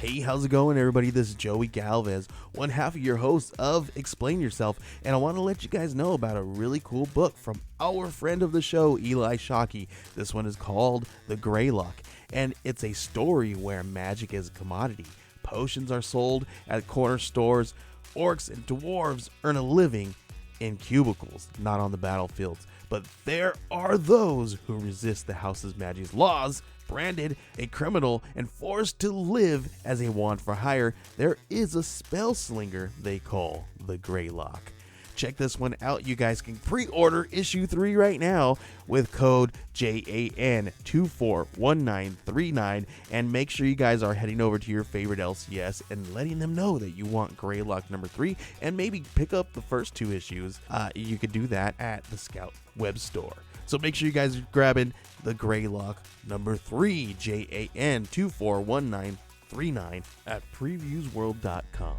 Hey, how's it going, everybody? This is Joey Galvez, one half of your host of Explain Yourself, and I want to let you guys know about a really cool book from our friend of the show, Eli Shockey. This one is called The Greylock, and it's a story where magic is a commodity. Potions are sold at corner stores. Orcs and dwarves earn a living in cubicles, not on the battlefields. But there are those who resist the house's magic's laws. Branded a criminal and forced to live as a wand for hire, there is a spell slinger they call the Greylock. Check this one out. You guys can pre-order issue 3 right now with code JAN241939, and make sure you guys are heading over to your favorite LCS and letting them know that you want Greylock number 3, and maybe pick up the first 2 issues. You could do that at the Scout web store. So make sure you guys are grabbing the Greylock number 3, JAN241939 at previewsworld.com.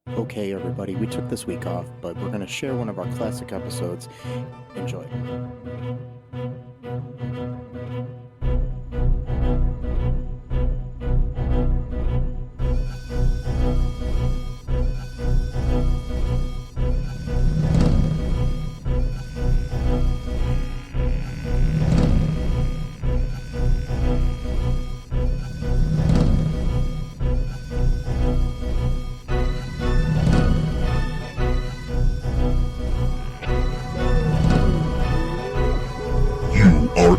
Okay, everybody, we took this week off, but we're going to share one of our classic episodes. Enjoy.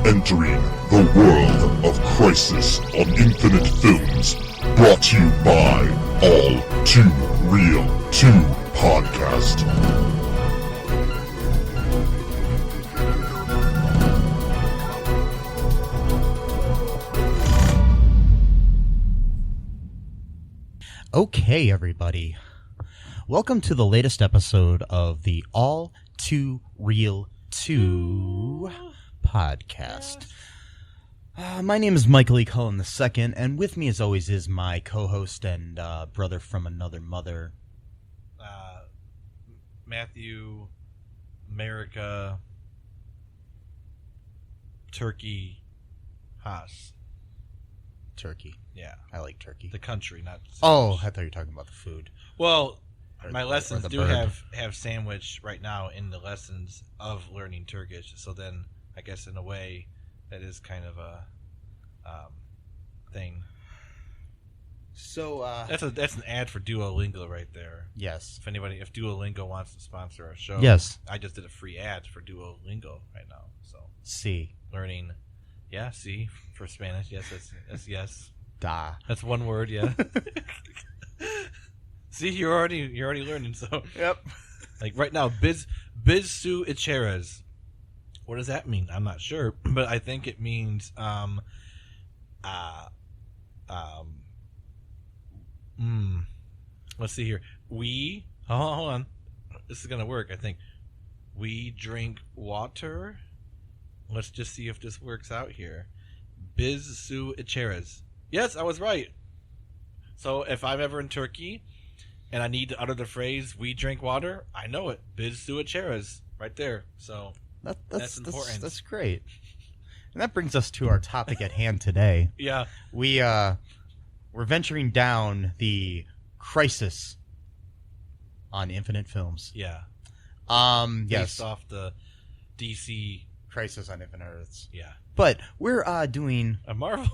Entering the world of Crisis on Infinite Films, brought to you by ALL2REELTOO podcast. Okay, everybody. Welcome to the latest episode of the ALL2REELTOO podcast. My name is Michael E. Cullen II, and with me as always is my co-host and brother from another mother, Matthew, America, Turkey, Haas. Turkey. Yeah. I like turkey. The country, not the sandwich. Oh, I thought you were talking about the food. Well, Or my the- lessons or the do bird. have sandwich right now in the lessons of learning Turkish, so then I guess in a way that is kind of a thing. So, That's an ad for Duolingo right there. yes. If Duolingo wants to sponsor our show, Yes. I just did a free ad for Duolingo right now. So See. learning, yeah, see for Spanish, yes, that's yes. Da. That's one word, yeah. See, you're already learning. So Yep. like right now, biz su icheras. What does that mean? I'm not sure, but I think it means let's see here. Hold on. This is gonna work, I think. We drink water. Let's just see if this works out here. Biz su icheras. Yes, I was right. So if I'm ever in Turkey and I need to utter the phrase "we drink water," I know it. Biz su icheras, right there. So that's important. That's great. And that brings us to our topic at hand today. yeah, We're venturing down the crisis on Infinite Films. yeah. Yes, Based off the DC, Crisis on Infinite Earths. yeah, But we're doing a Marvel.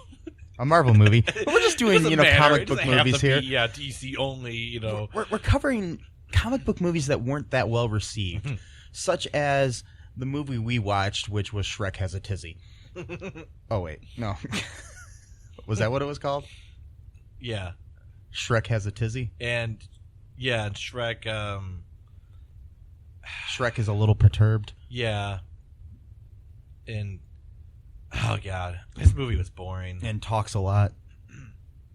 a Marvel movie. But we're just doing It doesn't matter. comic It book doesn't have movies to here. be, yeah, DC only. We're covering comic book movies that weren't that well received, such as the movie we watched, which was Shrek Has a Tizzy. Oh wait, no. Was that what it was called? Yeah, Shrek Has a Tizzy? and yeah, Shrek. Shrek is a little perturbed. Yeah, and oh god, this movie was boring And talks a lot.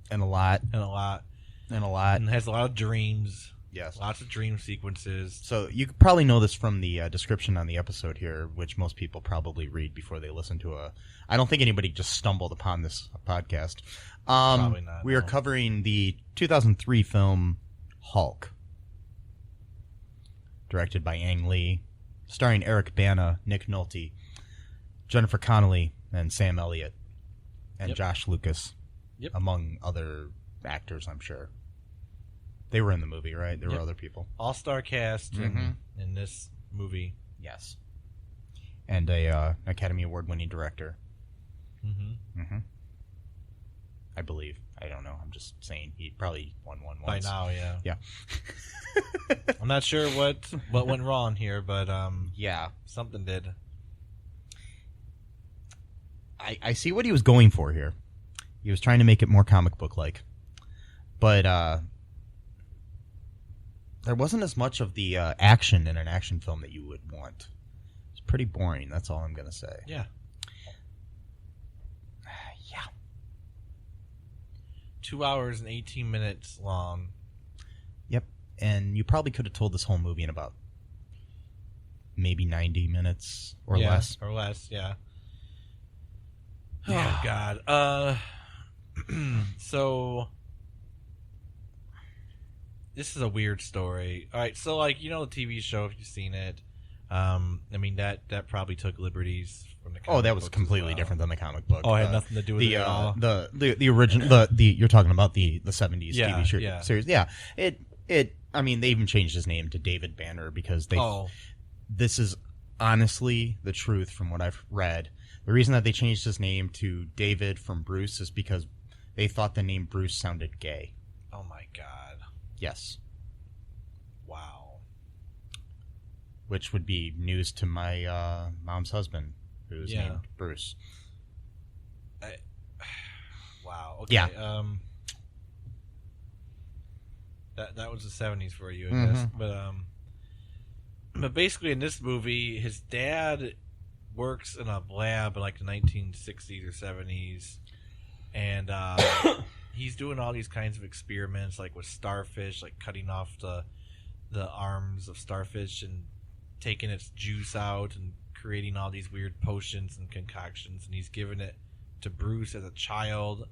And a lot. and a lot, And a lot. and has a lot of dreams. Yes. Lots of dream sequences. So you could probably know this from the description on the episode here, which most people probably read before they listen to a... I don't think anybody just stumbled upon this podcast. Probably not, We are no. covering the 2003 film Hulk, directed by Ang Lee, starring Eric Bana, Nick Nolte, Jennifer Connelly, and Sam Elliott, and Yep. Josh Lucas. Yep. Among other actors, I'm sure. They were in the movie, right? There were other people. All-star cast in this movie. Yes. And a Academy Award-winning director. I believe. I don't know. I'm just saying he probably won one once. By now, yeah. Yeah. I'm not sure what went wrong here, but yeah, something did. I see what he was going for here. He was trying to make it more comic book-like. But there wasn't as much of the action in an action film that you would want. It's pretty boring, that's all I'm going to say. Yeah. Yeah. 2 hours and 18 minutes long. Yep. And you probably could have told this whole movie in about maybe 90 minutes or less. Or less, yeah. Oh, God. So, this is a weird story. All right, so, like, you know the TV show, if you've seen it, I mean, that probably took liberties from the comic that was books completely as well. different than the comic book. Oh, it had nothing to do with it at all? The original, you're talking about the 70s TV series. Yeah. I mean, they even changed his name to David Banner because this is honestly the truth from what I've read. The reason that they changed his name to David from Bruce is because they thought the name Bruce sounded gay. Oh, my God. Yes. Wow. Which would be news to my mom's husband, who's named Bruce. Wow. Okay. Yeah. That was the 70s for you, I guess. But basically in this movie, his dad works in a lab in like the 1960s or 70s, and he's doing all these kinds of experiments, like with starfish, like cutting off the arms of starfish and taking its juice out and creating all these weird potions and concoctions, and he's giving it to Bruce as a child.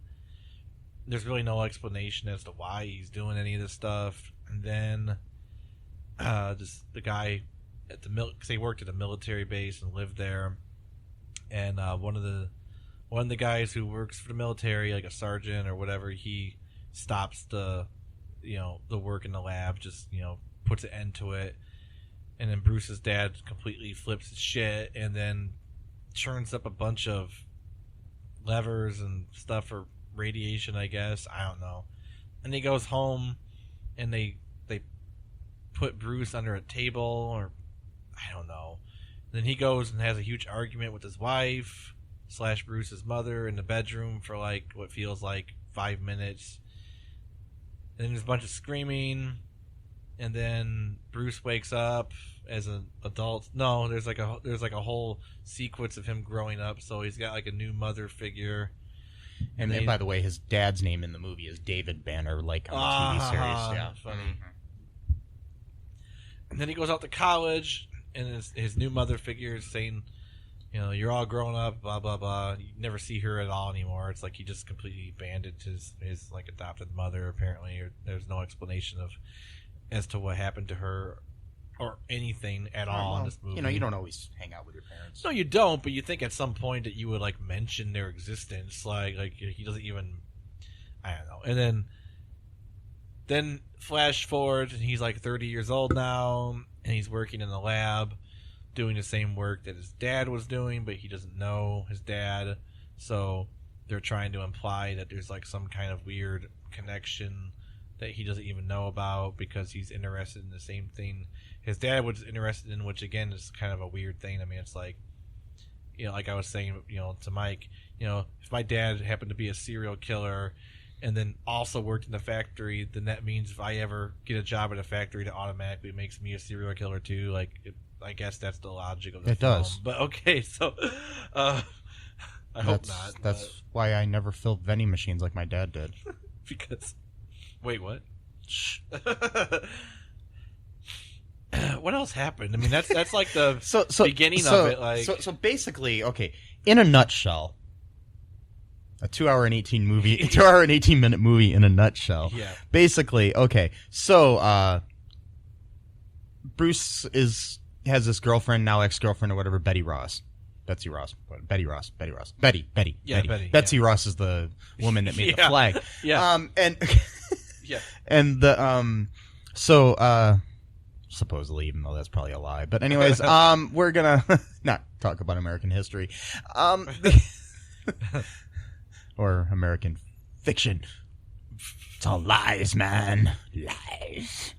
There's really no explanation as to why he's doing any of this stuff. And then the guy at the because they worked at a military base and lived there, and one of the guys who works for the military, like a sergeant or whatever, he stops the work in the lab, just puts an end to it. And then Bruce's dad completely flips his shit and then turns up a bunch of levers and stuff for radiation, I guess. I don't know. And he goes home and they put Bruce under a table, or I don't know. And then he goes and has a huge argument with his wife / Bruce's mother in the bedroom for like what feels like 5 minutes. And then there's a bunch of screaming. And then Bruce wakes up as an adult. No, there's like a whole sequence of him growing up. So he's got like a new mother figure. And then, by the way, his dad's name in the movie is David Banner, like on the TV series. Yeah, funny. And then he goes out to college, and his new mother figure is saying, you're all grown up, blah blah blah. You never see her at all anymore. It's like he just completely abandoned his like adopted mother. Apparently, or there's no explanation as to what happened to her or anything at all in this movie. You don't always hang out with your parents. No, you don't. But you think at some point that you would like mention their existence. Like he doesn't even. I don't know. And then flash forward, and he's like 30 years old now, and he's working in the lab, doing the same work that his dad was doing, but he doesn't know his dad. So they're trying to imply that there's like some kind of weird connection that he doesn't even know about because he's interested in the same thing his dad was interested in, which again is kind of a weird thing. I mean, it's like, like I was saying, to Mike, if my dad happened to be a serial killer and then also worked in the factory, then that means if I ever get a job at a factory, that automatically makes me a serial killer too. Like, I guess that's the logic of the film. It does. But okay, so I hope not. That's why I never filled vending machines like my dad did. Because, wait, what? Shh. What else happened? I mean, that's like the beginning of it. Like, so basically, okay, in a nutshell, a 2 hour and 18 minute movie in a nutshell. Yeah. Basically, okay, so Bruce has this girlfriend, now ex-girlfriend or whatever, Betty Ross. Betsy Ross. Betty Ross. Betty. Yeah, Betty, Betsy Ross is the woman that made the flag. Yeah. And Yeah. and the supposedly, even though that's probably a lie. But anyways, we're gonna not talk about American history. Or American fiction. It's all lies, man. Lies.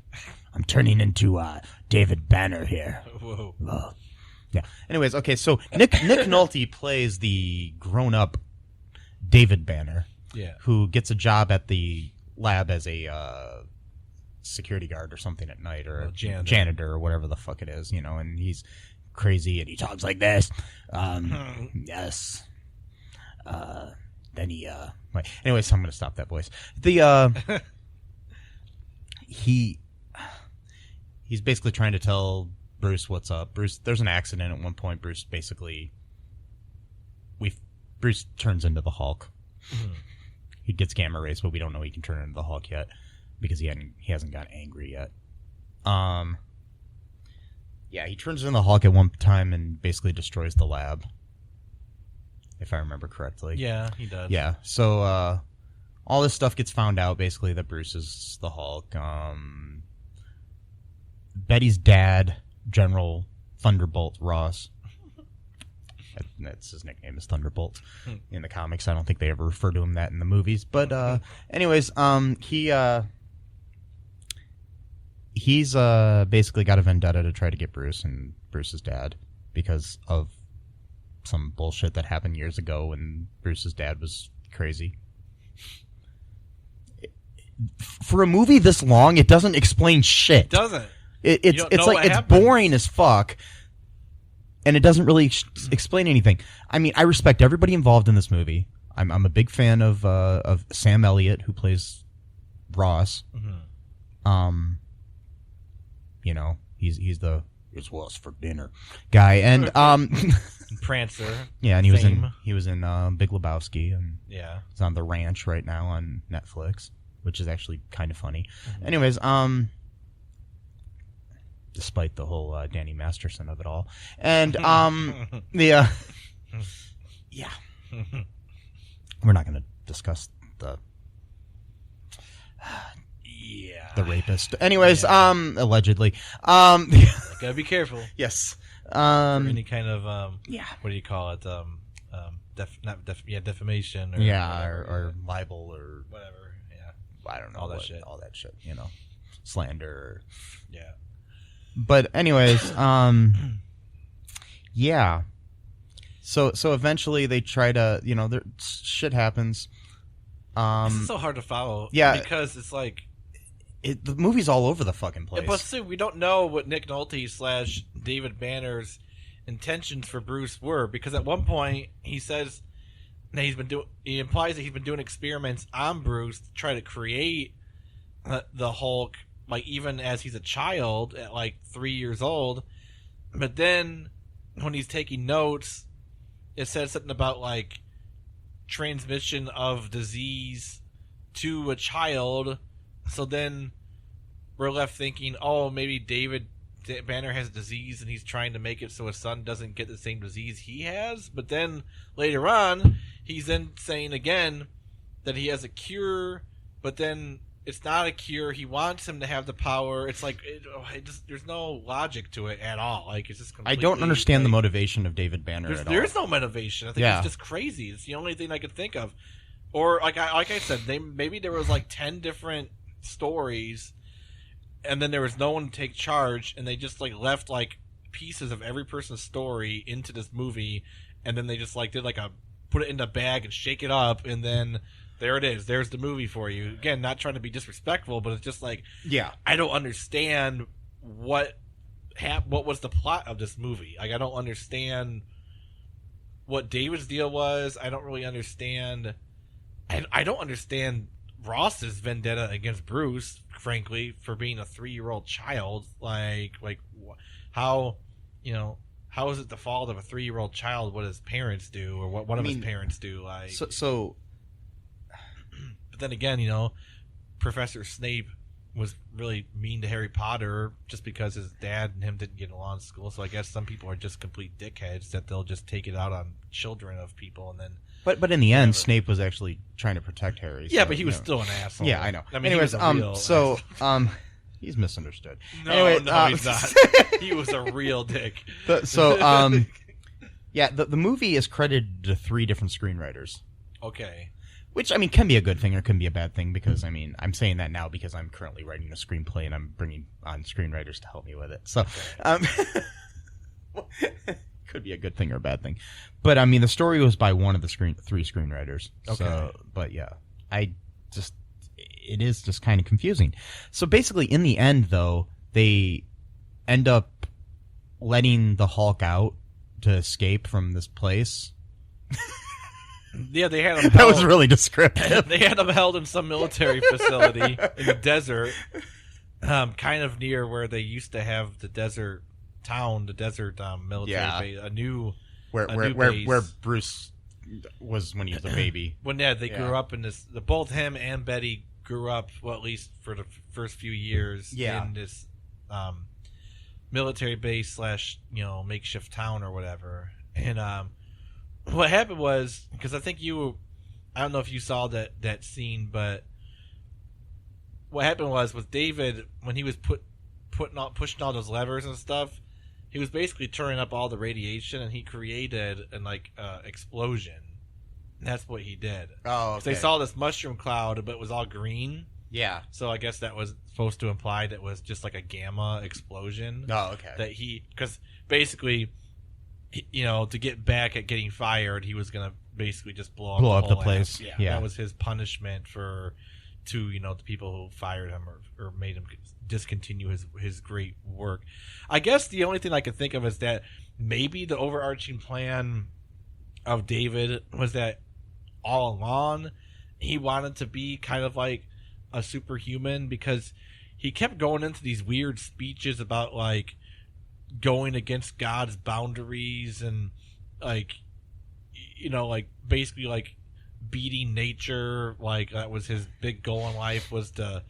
I'm turning into David Banner here. Whoa. Whoa. Yeah. Anyways, okay, so Nick Nolte plays the grown-up David Banner, Yeah. who gets a job at the lab as a security guard or something at night, or a janitor or whatever the fuck it is, and he's crazy and he talks like this. Yes. Then he wait. Anyways, I'm gonna stop that voice. He's basically trying to tell Bruce what's up. Bruce, there's an accident at one point. Bruce turns into the Hulk. Mm-hmm. He gets gamma rays, but we don't know he can turn into the Hulk yet because he hasn't got angry yet. Yeah, he turns into the Hulk at one time and basically destroys the lab, if I remember correctly. Yeah, he does. Yeah, so all this stuff gets found out, basically, that Bruce is the Hulk. Betty's dad, General Thunderbolt Ross. That's his nickname, is Thunderbolt. In the comics, I don't think they ever refer to him that in the movies. But anyways, he's basically got a vendetta to try to get Bruce and Bruce's dad because of some bullshit that happened years ago when Bruce's dad was crazy. For a movie this long, it doesn't explain shit. It doesn't. It's like it's boring as fuck, and it doesn't really explain anything. I mean, I respect everybody involved in this movie. I'm a big fan of Sam Elliott, who plays Ross. Mm-hmm. He's the "it's what's for dinner" guy, and Prancer. Yeah, and he was in Big Lebowski, and yeah, he's on The Ranch right now on Netflix, which is actually kind of funny. Mm-hmm. Anyways, despite the whole Danny Masterson of it all, and yeah, we're not going to discuss the rapist. Anyways, allegedly, gotta be careful. Yes. For any kind of what do you call it? Defamation or libel or whatever. Yeah, I don't know all that shit. Slander. Yeah. But anyways, yeah. So eventually they try to, shit happens. This is so hard to follow. Yeah, because it's like the movie's all over the fucking place. Yeah, but see, we don't know what Nick Nolte / David Banner's intentions for Bruce were, because at one point he says that he implies that he's been doing experiments on Bruce to try to create the Hulk, like even as he's a child at like 3 years old. But then when he's taking notes, it says something about like transmission of disease to a child. So then we're left thinking, oh, maybe David Banner has disease and he's trying to make it so his son doesn't get the same disease he has. But then later on, he's then saying again that he has a cure, but then it's not a cure. He wants him to have the power. It's like there's no logic to it at all. Like it's just completely, I don't understand the motivation of David Banner at all. There is no motivation. I think it's just crazy. It's the only thing I could think of. Or like I said, maybe there was like 10 different stories, and then there was no one to take charge, and they just like left like pieces of every person's story into this movie, and then they just like did like put it in a bag and shake it up, and then there it is. There's the movie for you. Again, not trying to be disrespectful, but it's just like, I don't understand what was the plot of this movie. Like, I don't understand what David's deal was. I don't really understand. I don't understand Ross's vendetta against Bruce, frankly, for being a 3-year-old child. Like how is it the fault of a 3-year-old child what his parents do, or what one of his parents do? Like so. But then again, Professor Snape was really mean to Harry Potter just because his dad and him didn't get along in school. So I guess some people are just complete dickheads that they'll just take it out on children of people and then. But in the end, Snape was actually trying to protect Harry. Yeah, so, but he was still an asshole. Yeah, I know. I mean, anyways, he was a real he's misunderstood. No, anyway, no, he's not. He was a real dick. The movie is credited to 3 different screenwriters. Okay. Which, I mean, can be a good thing or can be a bad thing because, I mean, I'm saying that now because I'm currently writing a screenplay and I'm bringing on screenwriters to help me with it. So, could be a good thing or a bad thing. But, I mean, the story was by one of the 3 screenwriters. Okay. So, but, yeah. It is just kind of confusing. So, basically, in the end, though, they end up letting the Hulk out to escape from this place. Yeah, they had him held. That was really descriptive. They had him held in some military facility in the desert, kind of near where they used to have the desert town, the desert military base, where Bruce was when he was a baby. When they grew up in this. Both him and Betty grew up, well, at least for the first few years, in this military base / makeshift town or whatever, and what happened was, because I think I don't know if you saw that scene, but what happened was with David, when he was pushing all those levers and stuff, he was basically turning up all the radiation, and he created an explosion. And that's what he did. Oh, okay. They saw this mushroom cloud, but it was all green. Yeah. So I guess that was supposed to imply that it was just like a gamma explosion. Oh, okay. Because basically, to get back at getting fired, he was going to basically just blow up the place. Yeah, yeah. That was his punishment to the people who fired him or made him discontinue his great work. I guess the only thing I can think of is that maybe the overarching plan of David was that all along he wanted to be kind of like a superhuman, because he kept going into these weird speeches about like going against God's boundaries and basically like beating nature. Like that was his big goal in life, was to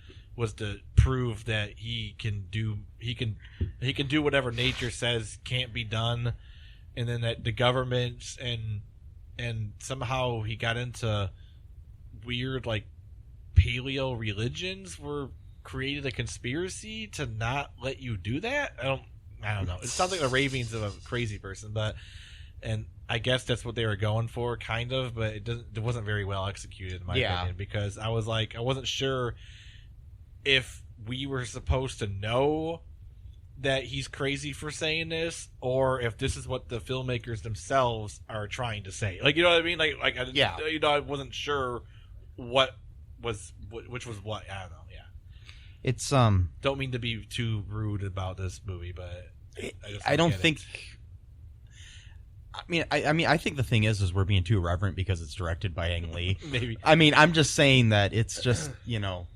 prove that he can do whatever nature says can't be done, and then that the governments and somehow he got into weird like paleo religions created a conspiracy to not let you do that. I don't know. It sounds like the ravings of a crazy person, and I guess that's what they were going for, kind of. But it wasn't very well executed, in my opinion, because I wasn't sure if we were supposed to know that he's crazy for saying this, or if this is what the filmmakers themselves are trying to say. Like, you know what I mean? I wasn't sure which was what. I don't know. Yeah. It's Don't mean to be too rude about this movie, but I don't think. I think the thing is we're being too irreverent because it's directed by Ang Lee. Maybe. I mean, I'm just saying that it's just And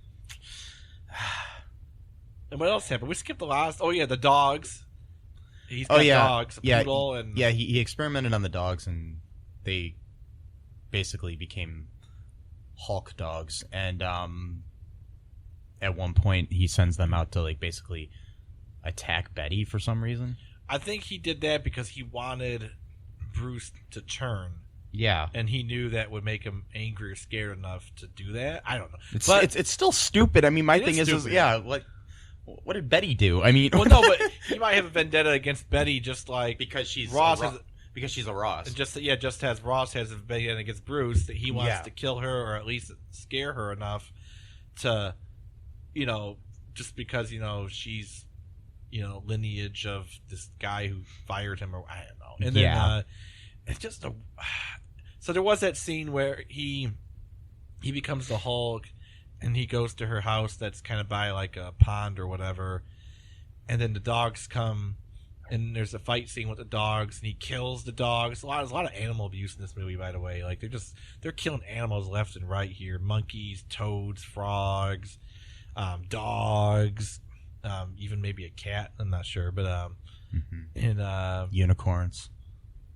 what else happened? We skipped the last. Oh yeah, the dogs. He's got dogs. Poodle and he experimented on the dogs, and they basically became Hulk dogs. And at one point, he sends them out to like basically attack Betty for some reason. I think he did that because he wanted Bruce to turn. Yeah, and he knew that would make him angry or scared enough to do that. I don't know, it's still stupid. I mean, my thing is like, what did Betty do? I mean, well, no, but he might have a vendetta against Betty, just like because she's Ross. Because she's a Ross. Just as Ross has a vendetta against Bruce, that he wants to kill her or at least scare her enough to, just because she's, lineage of this guy who fired him, or I don't know. And then it's just so there was that scene where he becomes the Hulk, and he goes to her house that's kind of by like a pond or whatever, and then the dogs come, and there's a fight scene with the dogs, and he kills the dogs. There's a lot of animal abuse in this movie, by the way. Like they're killing animals left and right here: monkeys, toads, frogs, dogs, even maybe a cat. I'm not sure, but and unicorns.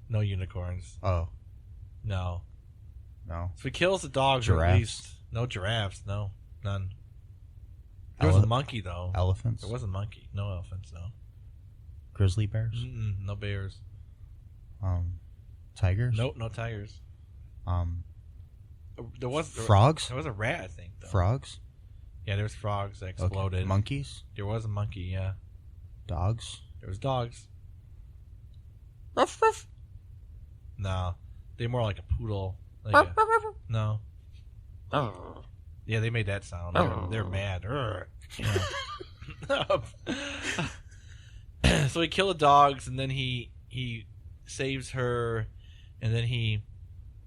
No unicorns. Oh, no. So he kills the dogs. Giraffes. Or at least no giraffes. No, none. There was a monkey though. Elephants. There was a monkey. No elephants. No. Grizzly bears. No bears. Tigers. Nope. No tigers. There was frogs. There was a rat, I think. Though. Frogs. Yeah, there's frogs that exploded. Okay. Monkeys. There was a monkey. Yeah. Dogs. There was dogs. Ruff, ruff. No, they're more like a poodle. Like no. Yeah, they made that sound. They're mad. So he killed the dogs, and then he saves her, and then he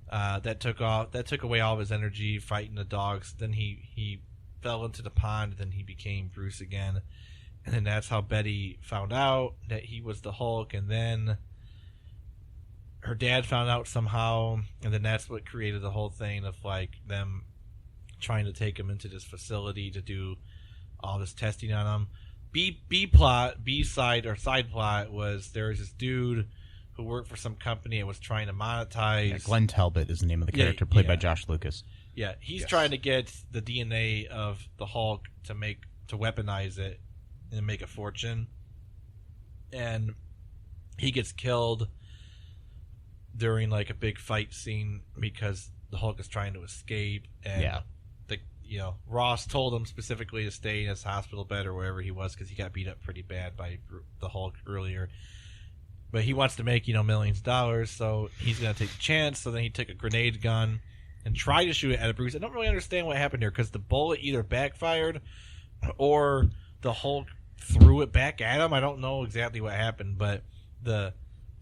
that took away all of his energy fighting the dogs. Then he fell into the pond, and then he became Bruce again, and then that's how Betty found out that he was the Hulk, and then her dad found out somehow, and then that's what created the whole thing of like them trying to take him into this facility to do all this testing on him. Side plot was there was this dude who worked for some company and was trying to monetize. Yeah, Glenn Talbot is the name of the character, played by Josh Lucas. Yeah, he's trying to get the DNA of the Hulk to weaponize it and make a fortune. And he gets killed during like a big fight scene because the Hulk is trying to escape, and Ross told him specifically to stay in his hospital bed or wherever he was because he got beat up pretty bad by the Hulk earlier. But he wants to make millions of dollars, so he's gonna take a chance. So then he took a grenade gun and tried to shoot it at Bruce. I don't really understand what happened here because the bullet either backfired or the Hulk threw it back at him. I don't know exactly what happened, but the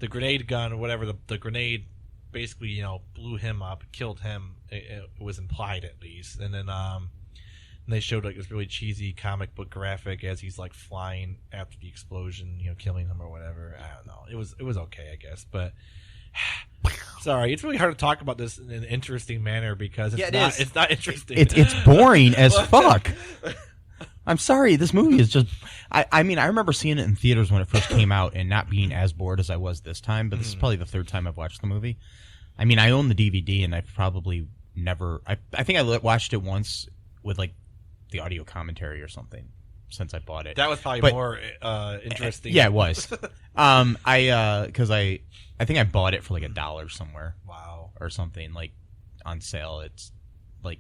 grenade gun or whatever, the grenade basically, blew him up, killed him. It was implied at least. And then they showed like this really cheesy comic book graphic as he's like flying after the explosion, killing him or whatever. I don't know. It was okay, I guess. But sorry, it's really hard to talk about this in an interesting manner because it's not interesting. It's boring as fuck. I'm sorry, this movie is just... I mean, I remember seeing it in theaters when it first came out and not being as bored as I was this time, but this is probably the third time I've watched the movie. I mean, I own the DVD, and I've probably never... I think I watched it once with, like, the audio commentary or something since I bought it. That was probably more interesting. Yeah, it was. Because I think I bought it for, like, $1 somewhere. Wow. Or something, like, on sale. It's, like...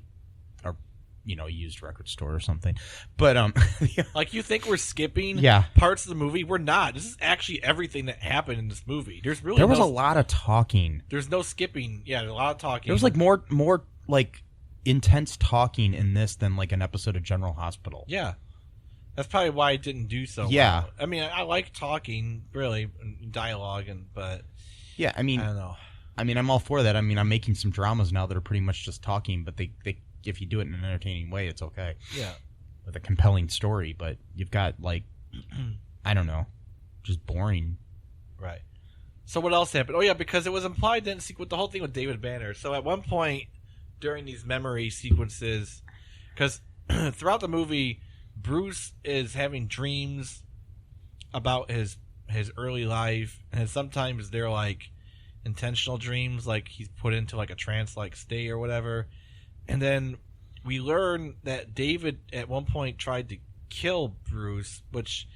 used record store or something. But like, you think we're skipping parts of the movie? We're not. This is actually everything that happened in this movie. There was a lot of talking. There's no skipping. Yeah, there's a lot of talking. There was like more like intense talking in this than like an episode of General Hospital. Yeah. That's probably why it didn't do so well. I mean, I like talking, really, dialogue, but yeah, I mean, I don't know. I mean, I'm all for that. I mean, I'm making some dramas now that are pretty much just talking, but they if you do it in an entertaining way, it's okay. Yeah. With a compelling story, but you've got, like, I don't know, just boring. Right. So what else happened? Oh, yeah, because it was implied then with the whole thing with David Banner. So at one point during these memory sequences, because throughout the movie, Bruce is having dreams about his early life, and sometimes they're, like, intentional dreams, like he's put into, like, a trance-like state or whatever. And then we learn that David at one point tried to kill Bruce, which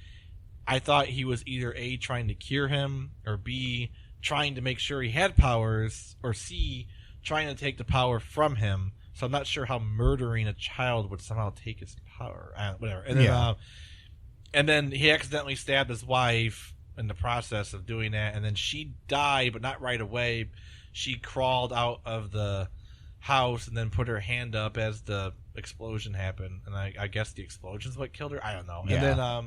I thought he was either A, trying to cure him, or B, trying to make sure he had powers, or C, trying to take the power from him. So I'm not sure how murdering a child would somehow take his power. Whatever. And then, and then he accidentally stabbed his wife in the process of doing that, and then she died, but not right away. She crawled out of the house and then put her hand up as the explosion happened, and I guess the explosion's what killed her. I don't know. Yeah.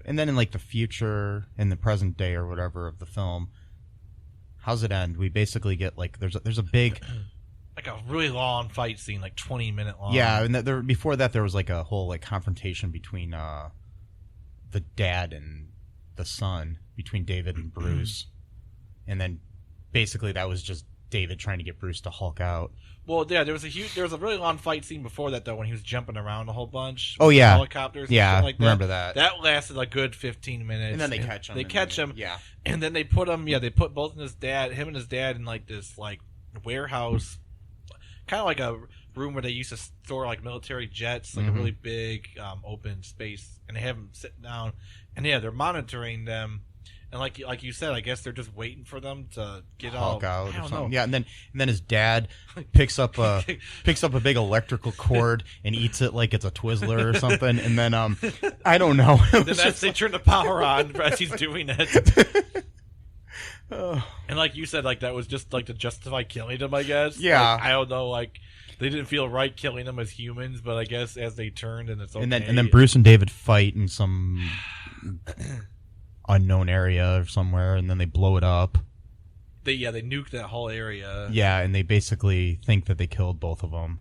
And then in like the future, in the present day or whatever of the film, how's it end? We basically get like there's a big like a really long fight scene, like 20-minute long. Yeah, and before that there was like a whole like confrontation between the dad and the son, between David and Bruce, and then basically that was just David trying to get Bruce to Hulk out. Well, yeah, there was a really long fight scene before that though, when he was jumping around a whole bunch. Oh yeah, helicopters. Yeah, and like that. Remember that? That lasted a good 15 minutes. And then they catch him. They catch him. Yeah. And then they put him. Yeah, they put both him and his dad in like this like warehouse, kind of like a room where they used to store like military jets, like a really big open space, and they have them sitting down, and they're monitoring them. And like you said, I guess they're just waiting for them to get Hulk out I or don't something. know. Yeah, and then his dad picks up a big electrical cord and eats it like it's a Twizzler or something. And then I don't know. Then as they turn the power on as he's doing it. And like you said, like that was just like to justify killing him, I guess. Yeah. Like, I don't know, like they didn't feel right killing them as humans, but I guess as they turned and it's okay. And then Bruce and David fight in some unknown area or somewhere, and then they blow it up. They nuke that whole area. Yeah, and they basically think that they killed both of them.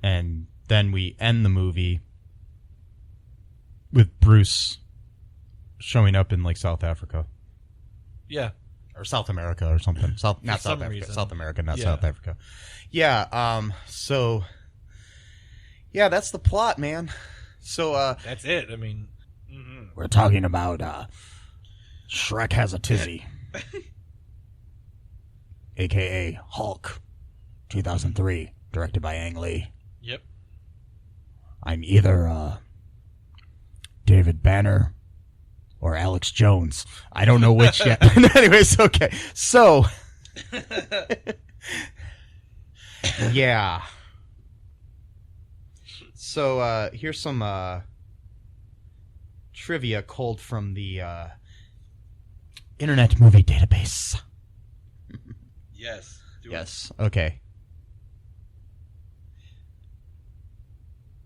And then we end the movie with Bruce showing up in like South Africa. Yeah. Or South America or something. South Africa. reason. South America, not South Africa. Yeah, so yeah, that's the plot, man. So That's it. I mean, We're talking about Shrek Has a Tizzy, a.k.a. Hulk, 2003, directed by Ang Lee. yep. I'm either David Banner or Alex Jones. I don't know which yet. Anyways, okay. So, yeah. So here's some trivia culled from the Internet Movie Database. Yes. Yes. Okay.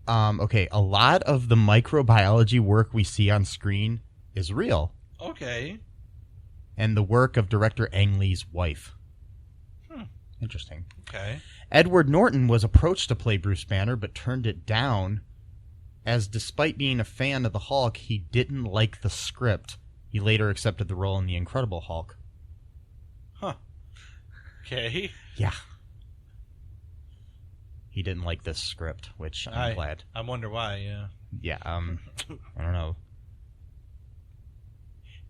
Okay. A lot of the microbiology work we see on screen is real, Okay. and the work of director Ang Lee's wife. Interesting. Okay. Edward Norton was approached to play Bruce Banner, but turned it down, as despite being a fan of the Hulk, he didn't like the script. He later accepted the role in The Incredible Hulk. Huh. Okay. Yeah. He didn't like this script, which I'm glad. I wonder why, yeah. Yeah, I don't know.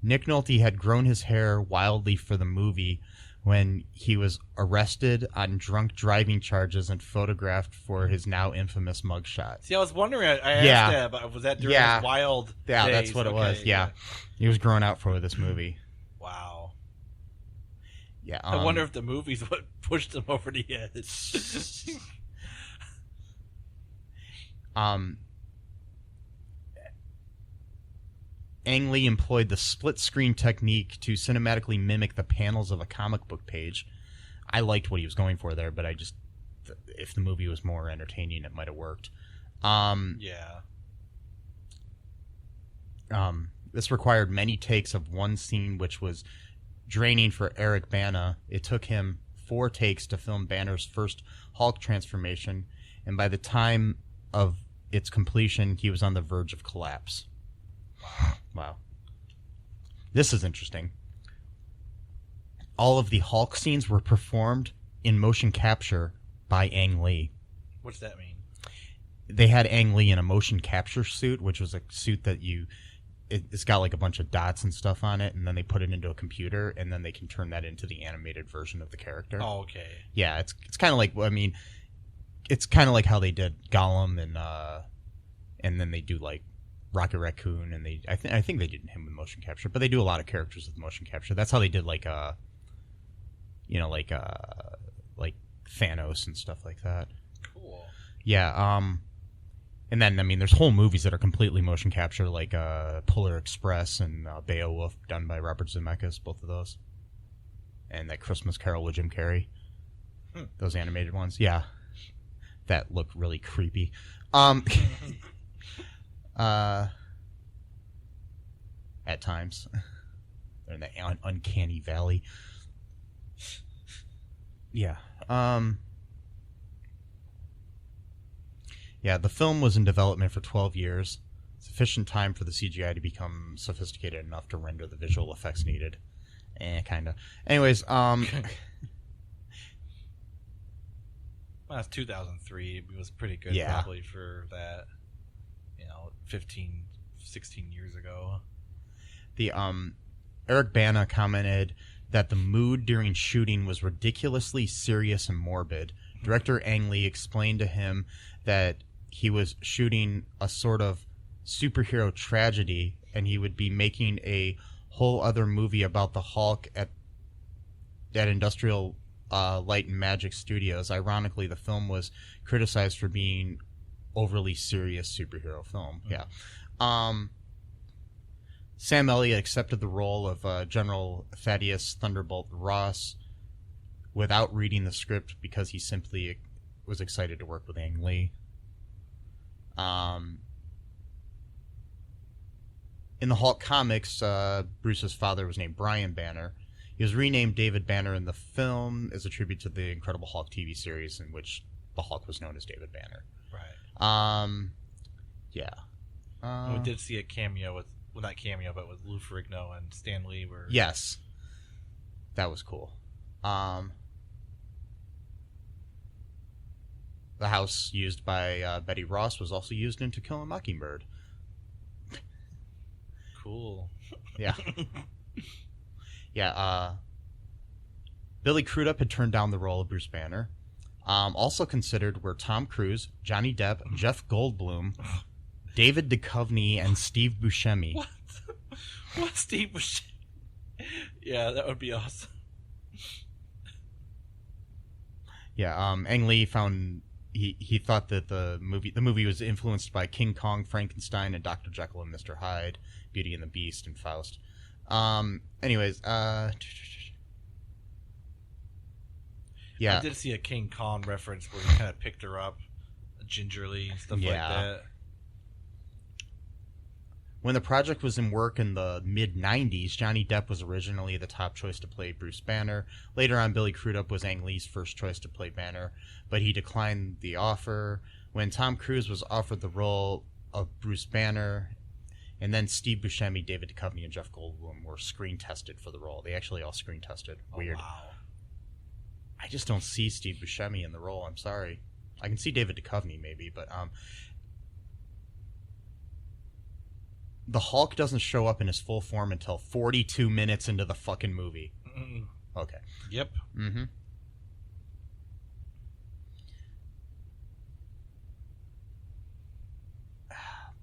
Nick Nolte had grown his hair wildly for the movie when he was arrested on drunk driving charges and photographed for his now infamous mugshot. See, I was wondering, I asked that, but was that during his wild Yeah, days? that's what it was, yeah. He was growing out for this movie. Wow. Yeah, I wonder if the movie's what pushed him over the edge. Ang Lee employed the split-screen technique to cinematically mimic the panels of a comic book page. I liked what he was going for there, but if the movie was more entertaining, it might have worked. Yeah. This required many takes of one scene, which was draining for Eric Bana. It took him 4 takes to film Banner's first Hulk transformation, and by the time of its completion, he was on the verge of collapse. Wow. This is interesting. All of the Hulk scenes were performed in motion capture by Ang Lee. What's that mean? They had Ang Lee in a motion capture suit, which was a suit that it's got like a bunch of dots and stuff on it, and then they put it into a computer, and then they can turn that into the animated version of the character. Oh, okay. Yeah, it's kind of like, I mean, it's kind of like how they did Gollum, and then they do like Rocket Raccoon, and I think they did him with motion capture, but they do a lot of characters with motion capture. That's how they did like Thanos and stuff like that. Cool. Yeah, and then I mean, there's whole movies that are completely motion capture, like Polar Express and Beowulf, done by Robert Zemeckis, both of those, and that Christmas Carol with Jim Carrey. Those animated ones, yeah, that look really creepy. At times, they're in the uncanny valley. Yeah. Yeah, the film was in development for 12 years, sufficient time for the CGI to become sophisticated enough to render the visual effects needed. Kinda. Anyways, Well, it's 2003. It was pretty good, Yeah. probably, for that, 15, 16 years ago. the Eric Bana commented that the mood during shooting was ridiculously serious and morbid, Director Ang Lee explained to him that he was shooting a sort of superhero tragedy, and he would be making a whole other movie about the Hulk at Industrial Light and Magic Studios. Ironically, the film was criticized for being overly serious superhero film. Yeah. Sam Elliott accepted the role of General Thaddeus Thunderbolt Ross without reading the script because he simply was excited to work with Ang Lee. In the Hulk comics, Bruce's father was named Brian Banner. He was renamed David Banner in the film as a tribute to the Incredible Hulk TV series, in which the Hulk was known as David Banner. Right. Yeah. We did see a cameo with, well, not cameo, but with Lou Ferrigno and Stan Lee. Yes. That was cool. The house used by Betty Ross was also used in To Kill a Mockingbird. Cool. Yeah. Yeah, Billy Crudup had turned down the role of Bruce Banner. Also considered were Tom Cruise, Johnny Depp, Jeff Goldblum, David Duchovny, and Steve Buscemi. What? What, Steve Buscemi? Yeah, that would be awesome. Yeah, Ang Lee found he thought that the movie was influenced by King Kong, Frankenstein, and Dr. Jekyll and Mr. Hyde, Beauty and the Beast, and Faust. Anyways, yeah. I did see a King Kong reference where he kind of picked her up gingerly and stuff like that. When the project was in work in the mid-90s, Johnny Depp was originally the top choice to play Bruce Banner. Later on, Billy Crudup was Ang Lee's first choice to play Banner, but he declined the offer. When Tom Cruise was offered the role of Bruce Banner, and then Steve Buscemi, David Duchovny, and Jeff Goldblum were screen-tested for the role. They actually all screen-tested. Weird. Oh, wow. I just don't see Steve Buscemi in the role. I'm sorry. I can see David Duchovny maybe, but the Hulk doesn't show up in his full form until 42 minutes into the fucking movie. Mm-mm. Okay. Yep. Mm-hmm.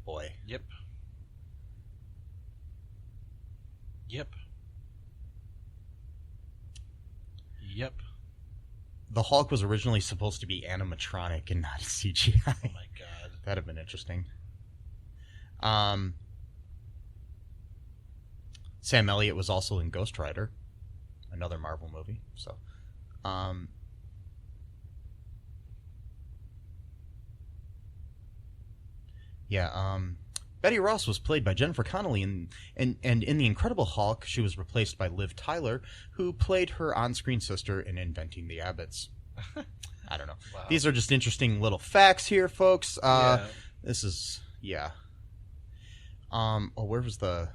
Boy. Yep. Yep. Yep. The Hulk was originally supposed to be animatronic and not CGI. Oh my god. That'd have been interesting. Sam Elliott was also in Ghost Rider, another Marvel movie. So, Betty Ross was played by Jennifer Connelly, and in The Incredible Hulk, she was replaced by Liv Tyler, who played her on-screen sister in Inventing the Abbots. I don't know. Wow. These are just interesting little facts here, folks. Yeah. This is, yeah. Where was the...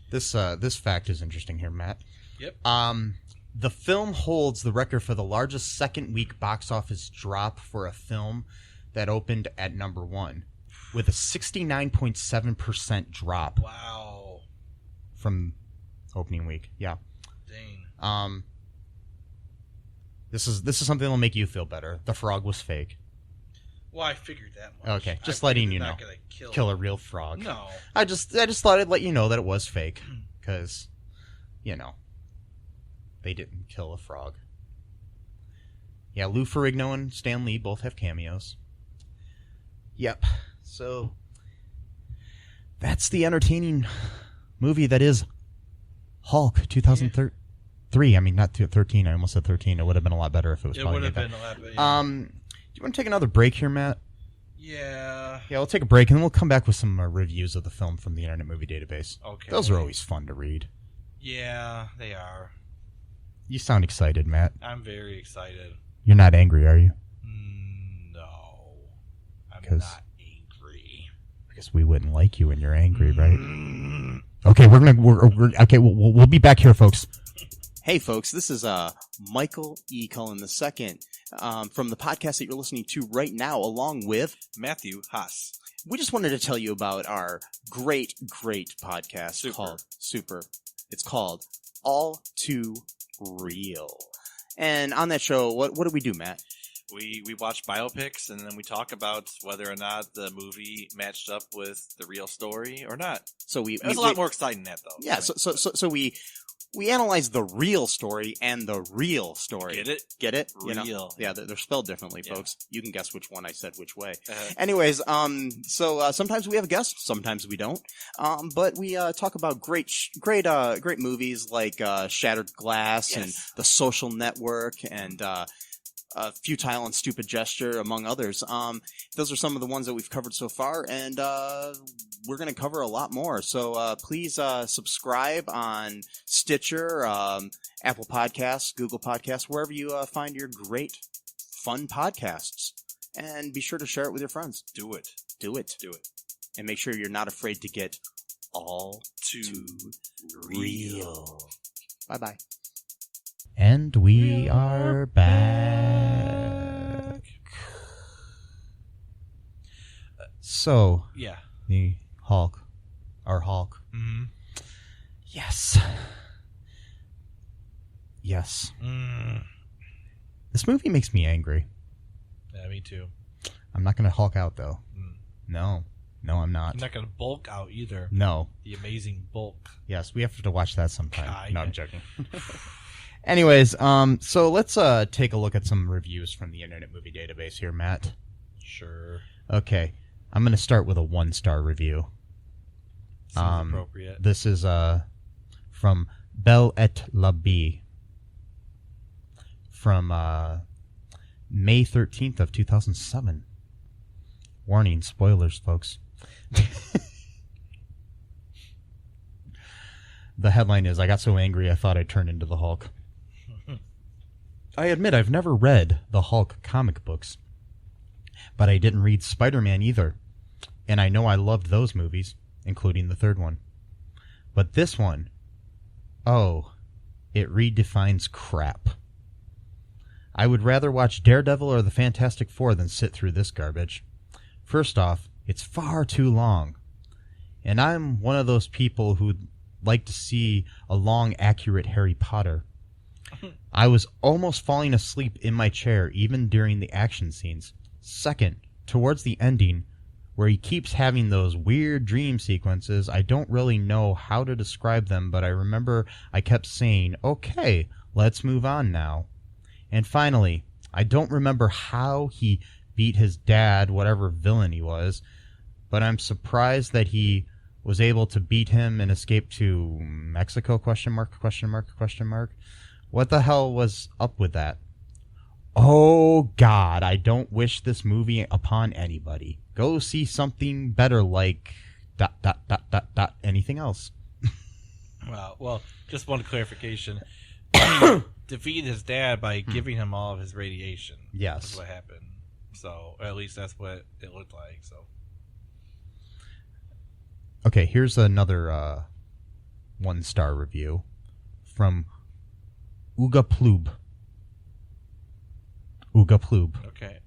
This fact is interesting here, Matt. Yep. The film holds the record for the largest second-week box office drop for a film that opened at number 1, with a 69.7% drop. Wow. From opening week. Yeah. Dang. This is something that'll make you feel better. The frog was fake. Well, I figured that much. Okay, just I letting figured you they're know. not gonna Kill a real frog. No. I just thought I'd let you know that it was fake, because, you know, they didn't kill a frog. Yeah, Lou Ferrigno and Stan Lee both have cameos. Yep. So that's the entertaining movie that is Hulk 2003. I mean, not 13. I almost said 13. It would have been a lot better if it was. It probably would have made been a lot better. that. Do you want to take another break here, Matt? Yeah. Yeah, we'll take a break and then we'll come back with some reviews of the film from the Internet Movie Database. Okay. Those are always fun to read. Yeah, they are. You sound excited, Matt. I'm very excited. You're not angry, are you? No. I'm 'Cause- not angry. Because we wouldn't like you when you're angry, right? Okay, we'll be back here, folks. Hey folks, this is Michael E. Cullen II from the podcast that you're listening to right now, along with Matthew Haas. we just wanted to tell you about our great podcast Super. called Super. It's called All Too Real. And on that show, what do we do, Matt? We watch biopics, and then we talk about whether or not the movie matched up with the real story or not. So It was a lot more exciting than that, though. Yeah, so we analyze the real story and the real story. Get it? Get it? Real. Yeah, they're spelled differently, folks. You can guess which one I said which way. Uh-huh. Anyways, so sometimes we have a guest, sometimes we don't. But we talk about great movies like Shattered Glass and The Social Network and Futile and Stupid Gesture, among others. Those are some of the ones that we've covered so far, and we're going to cover a lot more. So please subscribe on Stitcher, Apple Podcasts, Google Podcasts, wherever you find your great, fun podcasts. And be sure to share it with your friends. Do it. Do it. Do it. And make sure you're not afraid to get all too real. Bye-bye. And we are back. So, Yeah. the Hulk. Our Hulk. Mm-hmm. Yes. Yes. This movie makes me angry. Yeah, me too. I'm not going to Hulk out, though. Mm. No, I'm not. I'm not going to bulk out either. No. The amazing bulk. Yes, we have to watch that sometime. No, I'm yeah. joking. Anyways, so let's take a look at some reviews from the Internet Movie Database here, Matt. Sure. Okay, I'm going to start with a 1-star review. Seems appropriate. This is from Belle et la Bee from May 13th of 2007. Warning, spoilers, folks. The headline is, I got so angry I thought I turned into the Hulk. I admit I've never read the Hulk comic books, but I didn't read Spider-Man either, and I know I loved those movies, including the third one. But this one, oh, it redefines crap. I would rather watch Daredevil or the Fantastic Four than sit through this garbage. First off, it's far too long, and I'm one of those people who'd like to see a long, accurate Harry Potter. I was almost falling asleep in my chair even during the action scenes. Second, towards the ending, where he keeps having those weird dream sequences, I don't really know how to describe them, but I remember I kept saying, okay, let's move on now. And finally, I don't remember how he beat his dad, whatever villain he was, but I'm surprised that he was able to beat him and escape to Mexico, question mark, question mark, question mark. What the hell was up with that? Oh, God, I don't wish this movie upon anybody. Go see something better like ... anything else. Well, just one clarification. He defeated his dad by giving him all of his radiation. Yes. That's what happened. So, at least that's what it looked like, so... Okay, here's another 1-star review from Uga Ploob. Uga Ploob. Okay.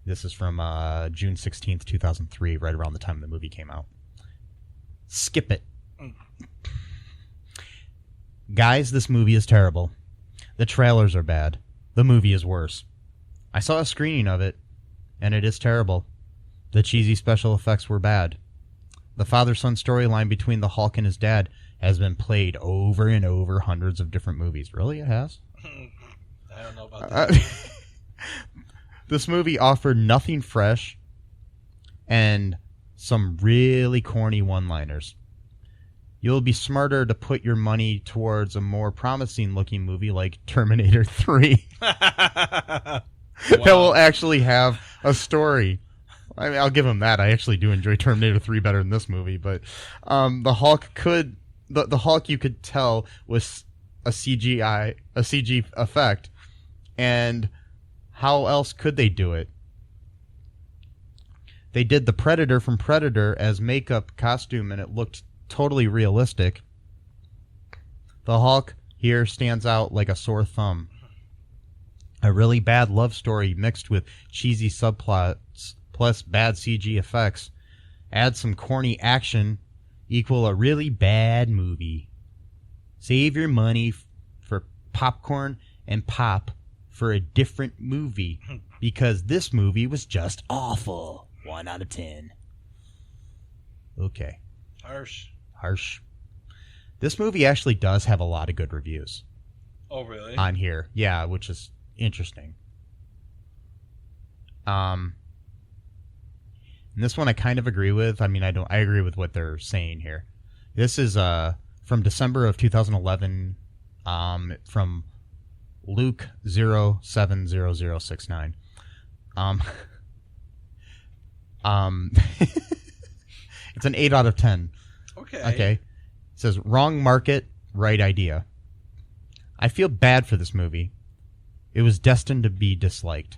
This is from June 16th, 2003, right around the time the movie came out. Skip it. Guys, this movie is terrible. The trailers are bad. The movie is worse. I saw a screening of it, and it is terrible. The cheesy special effects were bad. The father-son storyline between the Hulk and his dad has been played over and over hundreds of different movies. Really, it has? I don't know about that. This movie offered nothing fresh and some really corny one-liners. You'll be smarter to put your money towards a more promising-looking movie like Terminator 3 that will actually have a story. I mean, I'll give him that. I actually do enjoy Terminator 3 better than this movie, but the Hulk the Hulk you could tell was a CG effect, and how else could they do it? They did the Predator from Predator as makeup costume, and it looked totally realistic. The Hulk here stands out like a sore thumb. A really bad love story mixed with cheesy subplots plus bad CG effects. Add some corny action, equal a really bad movie. Save your money for popcorn and pop for a different movie because this movie was just awful. 1 out of 10. Okay. Harsh. This movie actually does have a lot of good reviews. Oh, really? On here. Yeah, which is interesting. And this one I kind of agree with. I mean, I agree with what they're saying here. This is from December of 2011 from Luke 070069. It's an 8 out of 10. Okay. It says, wrong market, right idea. I feel bad for this movie. It was destined to be disliked.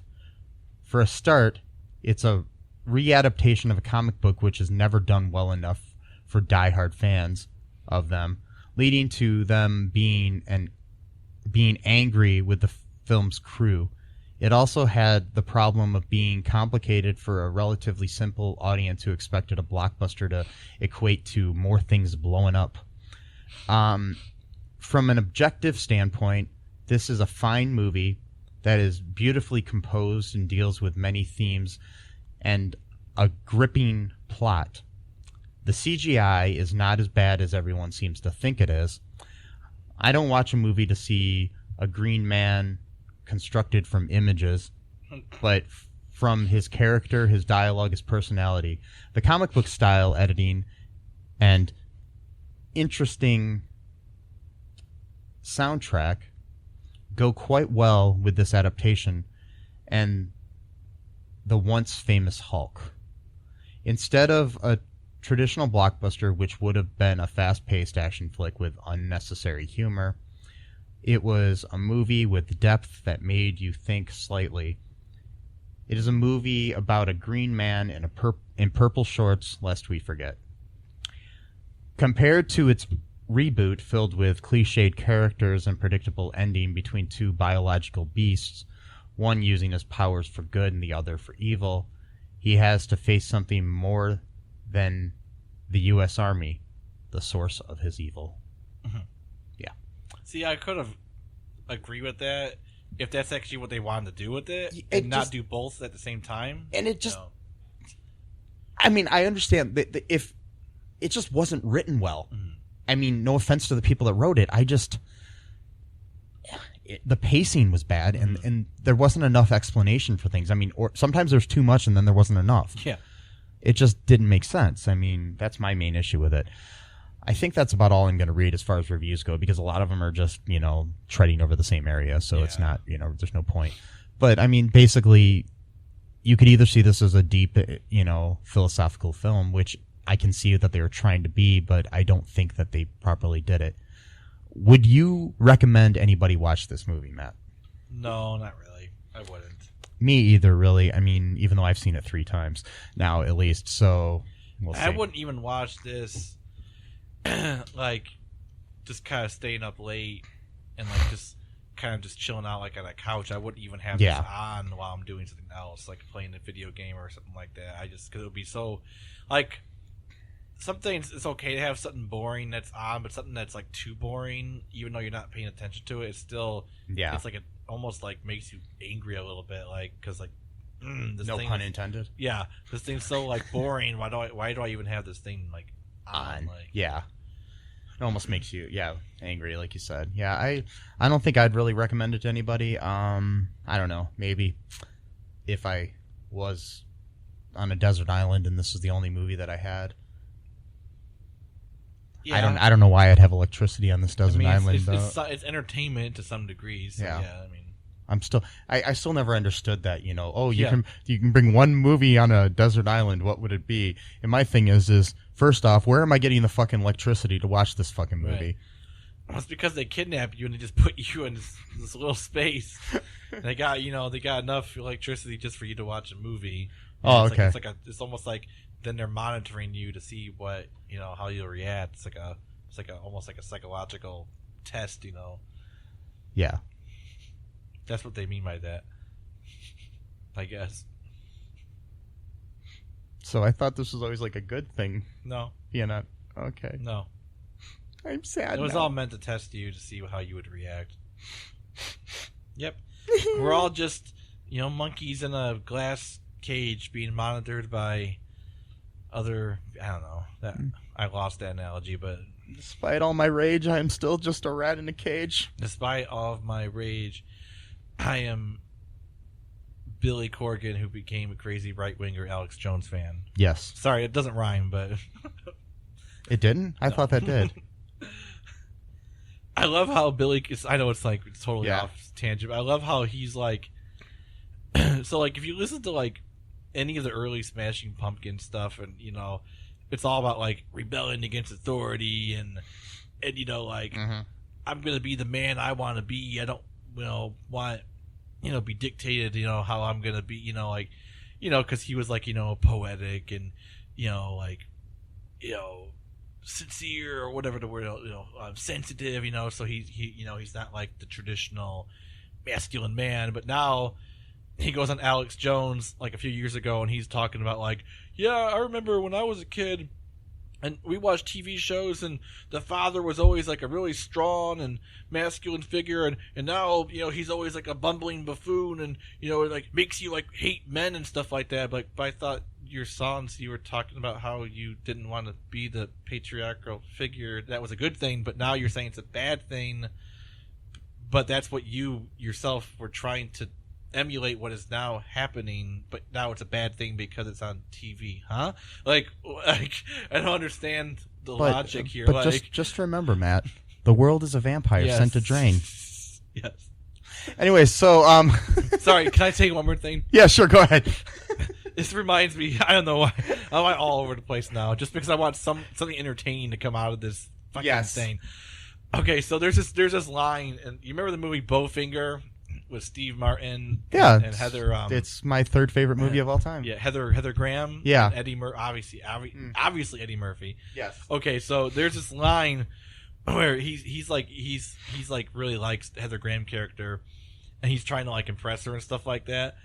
For a start, it's a readaptation of a comic book which is never done well enough for diehard fans of them, leading to them being angry with the film's crew. It also had the problem of being complicated for a relatively simple audience who expected a blockbuster to equate to more things blowing up. From an objective standpoint, this is a fine movie that is beautifully composed and deals with many themes and a gripping plot. The CGI is not as bad as everyone seems to think it is. I don't watch a movie to see a green man constructed from images, but from his character, his dialogue, his personality. The comic book style editing and interesting soundtrack go quite well with this adaptation and the once famous Hulk. Instead of a traditional blockbuster, which would have been a fast-paced action flick with unnecessary humor, it was a movie with depth that made you think slightly. It is a movie about a green man in purple shorts, lest we forget. Compared to its reboot filled with cliched characters and predictable ending between two biological beasts, one using his powers for good and the other for evil, he has to face something more than the U.S. Army, the source of his evil. Mm-hmm. Yeah. See, I could have agreed with that if that's actually what they wanted to do with it and not do both at the same time. And it just... I mean, I understand that if it just wasn't written well. Mm-hmm. I mean, no offense to the people that wrote it. The pacing was bad, and there wasn't enough explanation for things. I mean, or sometimes there's too much, and then there wasn't enough. Yeah. It just didn't make sense. I mean, that's my main issue with it. I think that's about all I'm going to read as far as reviews go, because a lot of them are just, treading over the same area, so it's not, there's no point. But, I mean, basically, you could either see this as a deep, philosophical film, which I can see that they were trying to be, but I don't think that they properly did it. Would you recommend anybody watch this movie, Matt? No, not really. I wouldn't. Me either, really. I mean, even though I've seen it 3 times now, at least, so we'll see. I wouldn't even watch this, just kind of staying up late and, just kind of just chilling out, on a couch. I wouldn't even have this on while I'm doing something else, like playing a video game or something like that. Because it would be so, something it's okay to have something boring that's on, but something that's too boring, even though you're not paying attention to it, it's still it's it almost makes you angry a little bit, because this no thing pun intended. Yeah, this thing's so boring. Why do I even have this thing on? Yeah, it almost makes you angry, like you said. Yeah, I don't think I'd really recommend it to anybody. I don't know, maybe if I was on a desert island and this was the only movie that I had. Yeah. I don't know why I'd have electricity on this desert island. It's entertainment to some degree. So I mean, I still never understood that. You can bring one movie on a desert island. What would it be? And my thing is first off, where am I getting the fucking electricity to watch this fucking movie? Right. Well, it's because they kidnap you and they just put you in this little space. They got enough electricity just for you to watch a movie. And okay. It's almost like then they're monitoring you to see what how you'll react. It's almost like a psychological test. Yeah. That's what they mean by that, I guess. So I thought this was always a good thing. No. Yeah, not okay. No. I'm sad. It was now. all meant to test you to see how you would react. Yep. We're all just, monkeys in a glass cage being monitored by other, I don't know. I lost that analogy, but Despite all my rage, I am still just a rat in a cage. despite all of my rage, I am Billy Corgan, who became a crazy right-winger Alex Jones fan. Yes. Sorry, it doesn't rhyme, but It didn't? I thought that did. I love how Billy. I know it's totally Yeah. off tangent. But I love how he's like. So like, if you listen to like any of the early Smashing Pumpkins stuff, and it's all about like rebelling against authority, and like I'm gonna be the man I want to be. I don't want be dictated. How I'm gonna be. Because he was like poetic and sincere or whatever the word, sensitive, so he's not like the traditional masculine man. But now he goes on Alex Jones like a few years ago, and he's talking about like, yeah, I remember when I was a kid and we watched TV shows, and the father was always like a really strong and masculine figure, and now he's always like a bumbling buffoon, and like makes you like hate men and stuff like that. But I thought your songs, you were talking about how you didn't want to be the patriarchal figure. That was a good thing, but now you're saying it's a bad thing. But that's what you yourself were trying to emulate, what is now happening, but now it's a bad thing because it's on TV, huh? Like I don't understand the logic here. But like, just remember, Matt, the world is a vampire yes. sent to drain. Yes. Anyway, so Sorry, can I say one more thing? yeah, sure, go ahead. This reminds me, I don't know why, I'm all over the place now, just because I want something entertaining to come out of this fucking thing. Okay, so there's this line, and you remember the movie Bowfinger with Steve Martin and Heather? It's my third favorite movie of all time. Yeah, Heather Graham. Yeah. And Eddie Murphy, obviously Eddie Murphy. Yes. Okay, so there's this line where he's like really likes Heather Graham character, and he's trying to like impress her and stuff like that,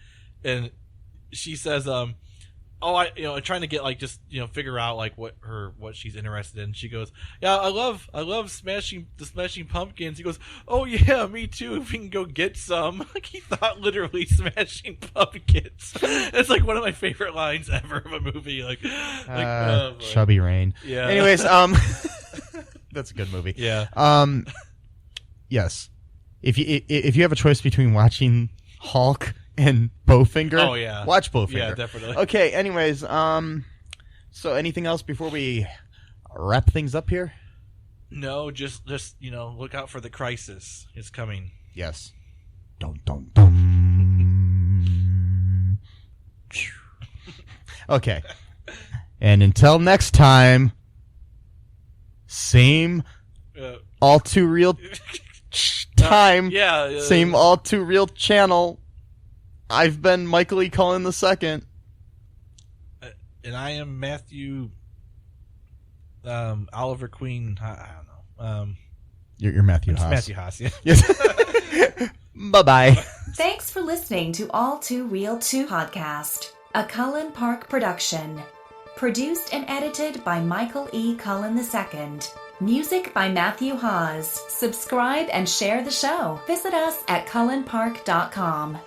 and she says, trying to get like just figure out like what she's interested in. She goes, yeah, I love Smashing Pumpkins. He goes, oh yeah, me too. If we can go get some. Like he thought literally Smashing Pumpkins. It's like one of my favorite lines ever of a movie. Like Chubby Rain. Yeah. Anyways, that's a good movie. Yeah. Yes. If you have a choice between watching Hulk and Bowfinger, Oh yeah. watch Bowfinger. Yeah, definitely. Okay. Anyways, so anything else before we wrap things up here? No, just look out for the crisis. It's coming. Yes. Dum dum dum. Okay. And until next time, same all too real time. Same all too real channel. I've been Michael E. Cullen II. And I am Matthew Oliver Queen. I don't know. You're Matthew It's Haas. Matthew Haas, yeah. Yes. Bye-bye. Thanks for listening to All Too Real 2 podcast, a Cullen Park production. Produced and edited by Michael E. Cullen II. Music by Matthew Haas. Subscribe and share the show. Visit us at cullenpark.com.